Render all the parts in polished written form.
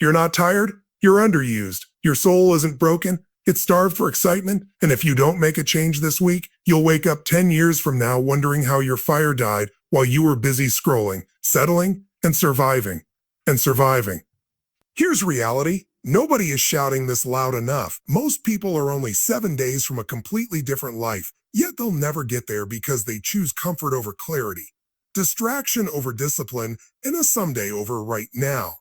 You're not tired? You're underused. Your soul isn't broken. It's starved for excitement, and if you don't make a change this week, you'll wake up 10 years from now wondering how your fire died while you were busy scrolling, settling, and surviving. And surviving. Here's reality. Nobody is shouting this loud enough. Most people are only 7 days from a completely different life, yet they'll never get there because they choose comfort over clarity, distraction over discipline, and a someday over right now.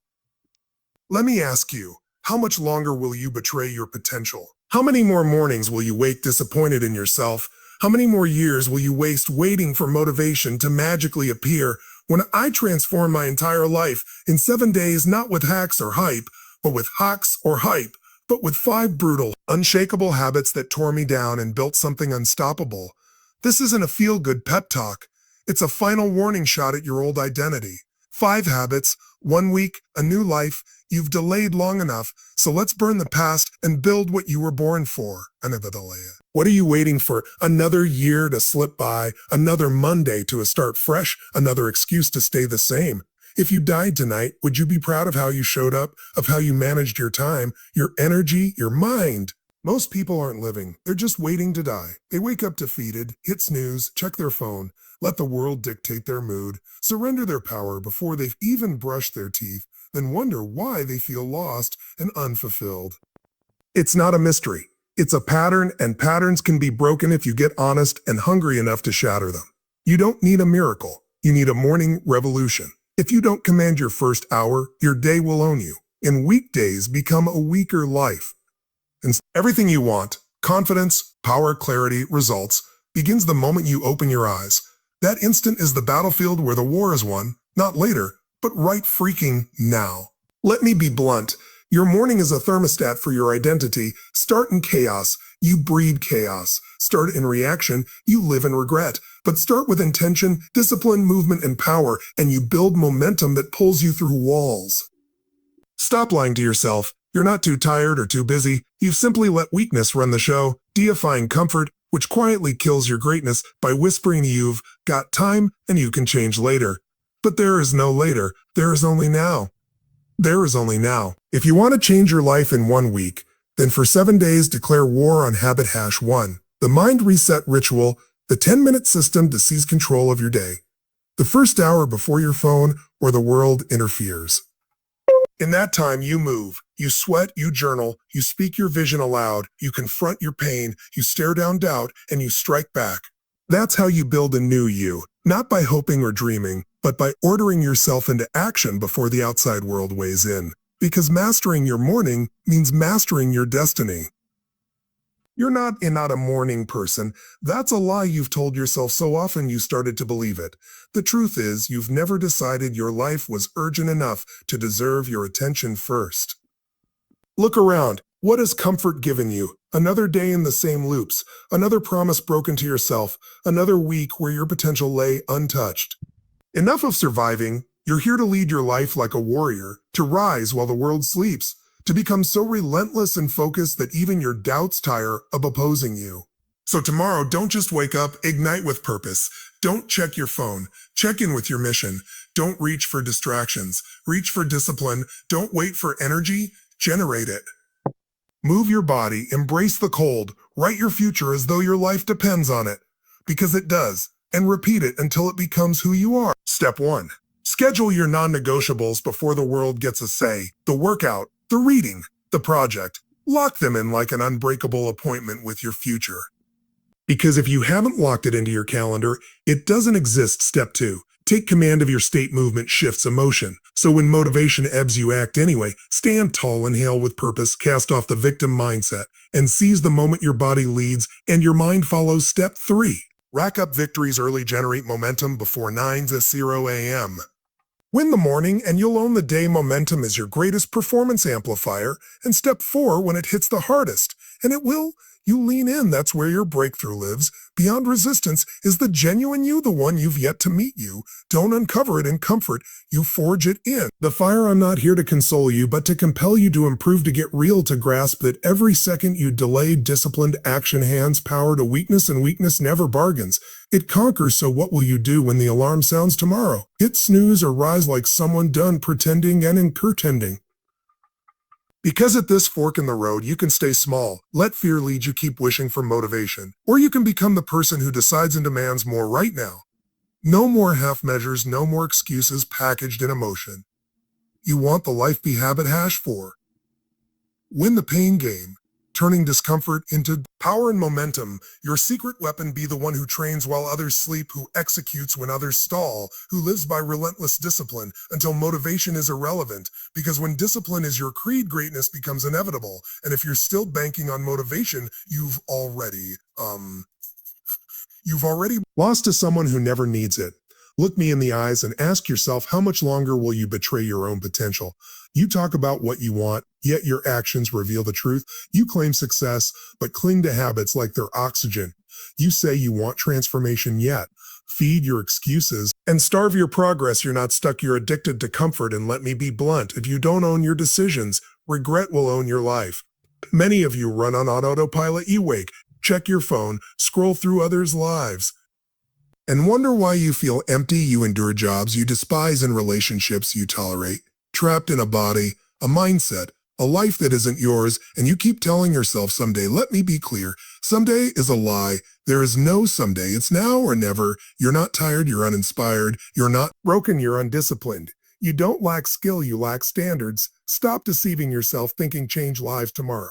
Let me ask you, how much longer will you betray your potential? How many more mornings will you wake disappointed in yourself? How many more years will you waste waiting for motivation to magically appear when I transform my entire life in 7 days, not with hacks or hype, but with hawks or hype, but with 5 brutal, unshakable habits that tore me down and built something unstoppable? This isn't a feel-good pep talk. It's a final warning shot at your old identity. 5 habits, 1 week, a new life. You've delayed long enough, so let's burn the past and build what you were born for. What are you waiting for? Another year to slip by, another Monday to start fresh, another excuse to stay the same. If you died tonight, would you be proud of how you showed up, of how you managed your time, your energy, your mind? Most people aren't living. They're just waiting to die. They wake up defeated, hit snooze, check their phone, let the world dictate their mood, surrender their power before they've even brushed their teeth, then wonder why they feel lost and unfulfilled. It's not a mystery. It's a pattern, and patterns can be broken if you get honest and hungry enough to shatter them. You don't need a miracle. You need a morning revolution. If you don't command your first hour, your day will own you. And weekdays become a weaker life. And everything you want, confidence, power, clarity, results, begins the moment you open your eyes. That instant is the battlefield where the war is won, not later, but right freaking now. Let me be blunt. Your morning is a thermostat for your identity. Start in chaos, you breed chaos. Start in reaction, you live in regret. But start with intention, discipline, movement, and power, and you build momentum that pulls you through walls. Stop lying to yourself. You're not too tired or too busy. You've simply let weakness run the show, deifying comfort, which quietly kills your greatness by whispering you've got time and you can change later. But there is no later. There is only now. There is only now. If you want to change your life in 1 week, then for 7 days declare war on habit #1, the mind reset ritual, the 10-minute system to seize control of your day. The first hour before your phone or the world interferes. In that time, you move, you sweat, you journal, you speak your vision aloud, you confront your pain, you stare down doubt, and you strike back. That's how you build a new you, not by hoping or dreaming, but by ordering yourself into action before the outside world weighs in. Because mastering your morning means mastering your destiny. You're not a morning person. That's a lie you've told yourself so often you started to believe it. The truth is, you've never decided your life was urgent enough to deserve your attention first. Look around. What has comfort given you? Another day in the same loops, another promise broken to yourself, another week where your potential lay untouched. Enough of surviving. You're here to lead your life like a warrior, to rise while the world sleeps, to become so relentless and focused that even your doubts tire of opposing you. So tomorrow, don't just wake up, ignite with purpose. Don't check your phone. Check in with your mission. Don't reach for distractions. Reach for discipline. Don't wait for energy. Generate it. Move your body, embrace the cold, write your future as though your life depends on it. Because it does. And repeat it until it becomes who you are. Step 1. Schedule your non-negotiables before the world gets a say. The workout, the reading, the project. Lock them in like an unbreakable appointment with your future. Because if you haven't locked it into your calendar, it doesn't exist. Step 2. Take command of your state. Movement shifts emotion. So when motivation ebbs, you act anyway. Stand tall, inhale with purpose, cast off the victim mindset, and seize the moment your body leads and your mind follows. Step 3. Rack up victories early. Generate momentum before 9:00 a.m. Win the morning and you'll own the day. Momentum is your greatest performance amplifier. And step 4, when it hits the hardest, and it will, you lean in. That's where your breakthrough lives. Beyond resistance is the genuine you, the one you've yet to meet you. Don't uncover it in comfort. You forge it in. The fire. I'm not here to console you, but to compel you to improve, to get real, to grasp that every second you delay. Disciplined action hands power to weakness, and weakness never bargains. It conquers. So what will you do when the alarm sounds tomorrow? Hit snooze or rise like someone done pretending and incurtending. Because at this fork in the road, you can stay small, let fear lead you, keep wishing for motivation, or you can become the person who decides and demands more right now. No more half measures, no more excuses packaged in emotion. You want the life be habit hash 4. Win the pain game, turning discomfort into power and momentum. Your secret weapon: be the one who trains while others sleep, who executes when others stall, who lives by relentless discipline until motivation is irrelevant. Because when discipline is your creed, greatness becomes inevitable. And if you're still banking on motivation, you've already lost to someone who never needs it. Look me in the eyes and ask yourself, how much longer will you betray your own potential? You talk about what you want, yet your actions reveal the truth. You claim success, but cling to habits like they're oxygen. You say you want transformation, yet feed your excuses and starve your progress. You're not stuck, you're addicted to comfort. And let me be blunt, if you don't own your decisions, regret will own your life. Many of you run on autopilot. You wake, check your phone, scroll through others' lives, and wonder why you feel empty. You endure jobs you despise and relationships you tolerate, trapped in a body, a mindset, a life that isn't yours, and you keep telling yourself someday. Let me be clear, someday is a lie. There is no someday. It's now or never. You're not tired, you're uninspired, you're not broken, you're undisciplined. You don't lack skill, you lack standards. Stop deceiving yourself thinking change lives tomorrow.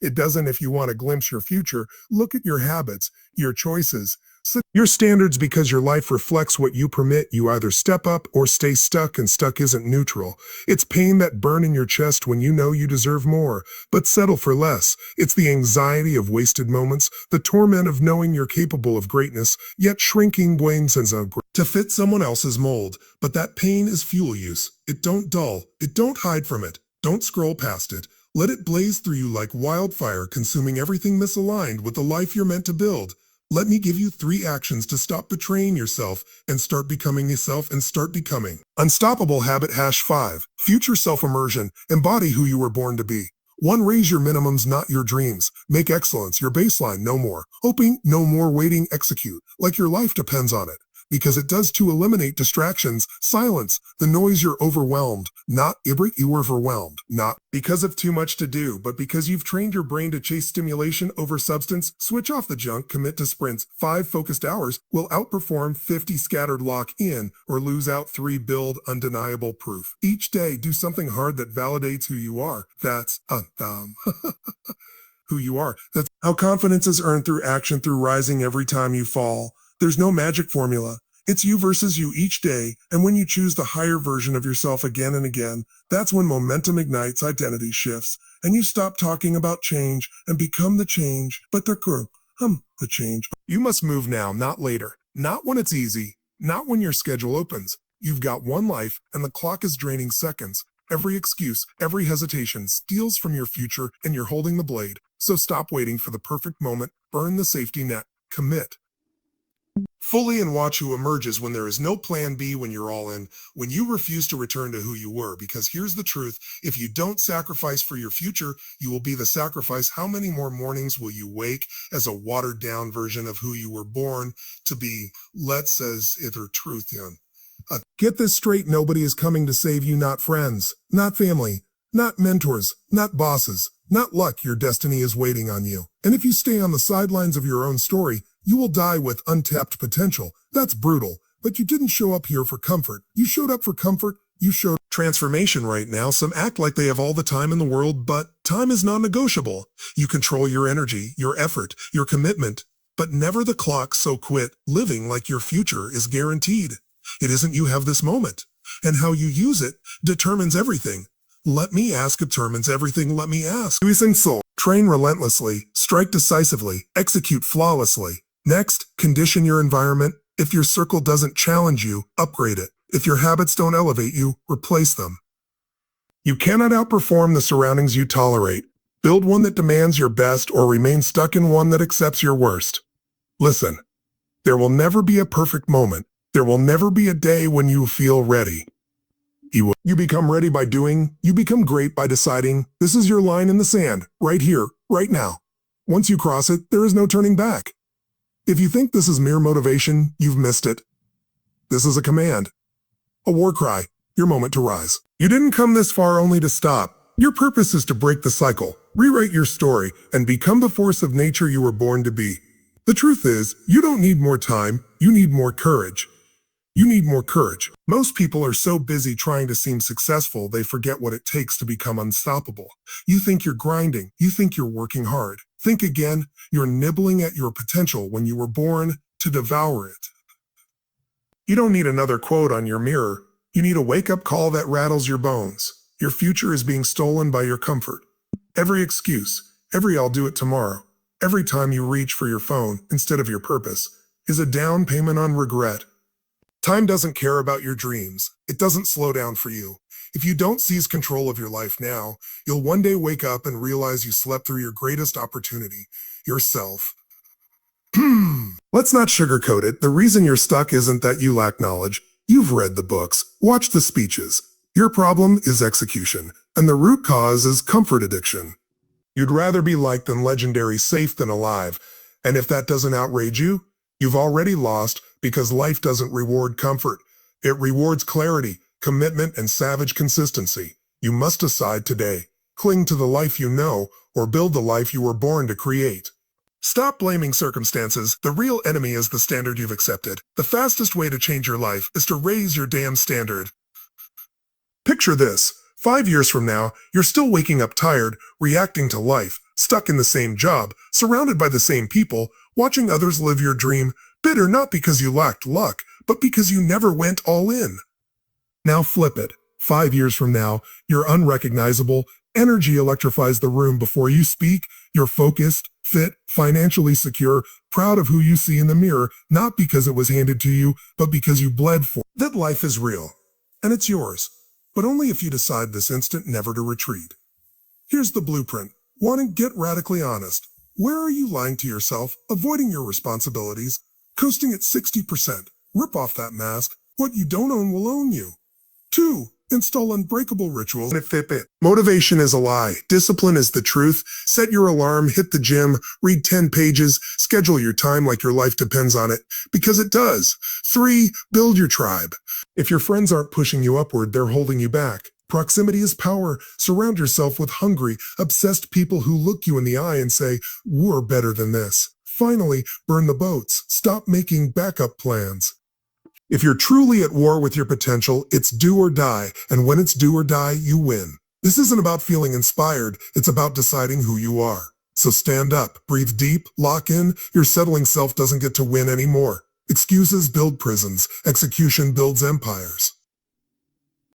It doesn't. If you want to glimpse your future, look at your habits, your choices. Set your standards, because your life reflects what you permit. You either step up or stay stuck, and stuck isn't neutral. It's pain that burn in your chest when you know you deserve more, but settle for less. It's the anxiety of wasted moments, the torment of knowing you're capable of greatness, yet shrinking blames and to fit someone else's mold. But that pain is fuel use. It don't dull. It don't hide from it. Don't scroll past it. Let it blaze through you like wildfire, consuming everything misaligned with the life you're meant to build. Let me give you 3 actions to stop betraying yourself and start becoming yourself and start becoming. Unstoppable habit hash 5. Future self-immersion. Embody who you were born to be. 1. Raise your minimums, not your dreams. Make excellence your baseline. No more hoping, no more waiting. Execute like your life depends on it. Because it does. To eliminate distractions, silence the noise. You're overwhelmed, not you were overwhelmed, not because of too much to do, but because you've trained your brain to chase stimulation over substance. Switch off the junk, commit to sprints. 5 focused hours will outperform 50 scattered. Lock in or lose out. 3 build undeniable proof. Each day, do something hard that validates who you are. That's who you are. That's how confidence is earned, through action, through rising every time you fall. There's no magic formula. It's you versus you each day, and when you choose the higher version of yourself again and again, that's when momentum ignites, identity shifts, and you stop talking about change and become the change. But the change. You must move now, not later. Not when it's easy, not when your schedule opens. You've got one life, and the clock is draining seconds. Every excuse, every hesitation steals from your future, and you're holding the blade. So stop waiting for the perfect moment. Burn the safety net. Commit fully and watch who emerges when there is no plan B, when you're all in, when you refuse to return to who you were. Because here's the truth, if you don't sacrifice for your future, you will be the sacrifice. How many more mornings will you wake as a watered down version of who you were born to be? Let's says ither truth in. Get this straight, nobody is coming to save you, not friends, not family, not mentors, not bosses, not luck. Your destiny is waiting on you. And if you stay on the sidelines of your own story, you will die with untapped potential. That's brutal, but you didn't show up here for comfort. You showed up for comfort. You showed transformation. Right now, some act like they have all the time in the world, but time is non-negotiable. You control your energy, your effort, your commitment, but never the clock. So quit living like your future is guaranteed. It isn't. You have this moment, and how you use it determines everything. Let me ask determines everything. Let me ask. Soul. Train relentlessly, strike decisively, execute flawlessly. Next, condition your environment. If your circle doesn't challenge you, upgrade it. If your habits don't elevate you, replace them. You cannot outperform the surroundings you tolerate. Build one that demands your best, or remain stuck in one that accepts your worst. Listen, there will never be a perfect moment. There will never be a day when you feel ready. You become ready by doing. You become great by deciding. This is your line in the sand, right here, right now. Once you cross it, there is no turning back. If you think this is mere motivation, you've missed it. This is a command, a war cry, your moment to rise. You didn't come this far only to stop. Your purpose is to break the cycle, rewrite your story, and become the force of nature you were born to be. The truth is, you don't need more time, you need more courage. You need more courage. Most people are so busy trying to seem successful, they forget what it takes to become unstoppable. You think you're grinding. You think you're working hard. Think again. You're nibbling at your potential when you were born to devour it. You don't need another quote on your mirror. You need a wake-up call that rattles your bones. Your future is being stolen by your comfort. Every excuse, every "I'll do it tomorrow," every time you reach for your phone instead of your purpose, is a down payment on regret. Time doesn't care about your dreams. It doesn't slow down for you. If you don't seize control of your life now, you'll one day wake up and realize you slept through your greatest opportunity, yourself. Let's not sugarcoat it. The reason you're stuck isn't that you lack knowledge. You've read the books, watched the speeches. Your problem is execution, and the root cause is comfort addiction. You'd rather be liked than legendary, safe than alive. And if that doesn't outrage you, you've already lost, because life doesn't reward comfort. It rewards clarity, commitment, and savage consistency. You must decide today. Cling to the life you know, or build the life you were born to create. Stop blaming circumstances. The real enemy is the standard you've accepted. The fastest way to change your life is to raise your damn standard. Picture this. 5 years from now, you're still waking up tired, reacting to life, stuck in the same job, surrounded by the same people, watching others live your dream, bitter not because you lacked luck, but because you never went all in. Now flip it. 5 years from now, you're unrecognizable. Energy electrifies the room before you speak. You're focused, fit, financially secure, proud of who you see in the mirror, not because it was handed to you, but because you bled for it. That life is real, and it's yours, but only if you decide this instant never to retreat. Here's the blueprint. 1. Get radically honest. Where are you lying to yourself, avoiding your responsibilities, coasting at 60%? Rip off that mask. What you don't own will own you. 2. Install unbreakable rituals and Fitbit. Motivation is a lie. Discipline is the truth. Set your alarm, hit the gym, read 10 pages, schedule your time like your life depends on it, because it does. 3. Build your tribe. If your friends aren't pushing you upward, they're holding you back. Proximity is power. Surround yourself with hungry, obsessed people who look you in the eye and say, "We're better than this." Finally, burn the boats. Stop making backup plans. If you're truly at war with your potential, it's do or die, and when it's do or die, you win. This isn't about feeling inspired, it's about deciding who you are. So stand up, breathe deep, lock in. Your settling self doesn't get to win anymore. Excuses build prisons, execution builds empires.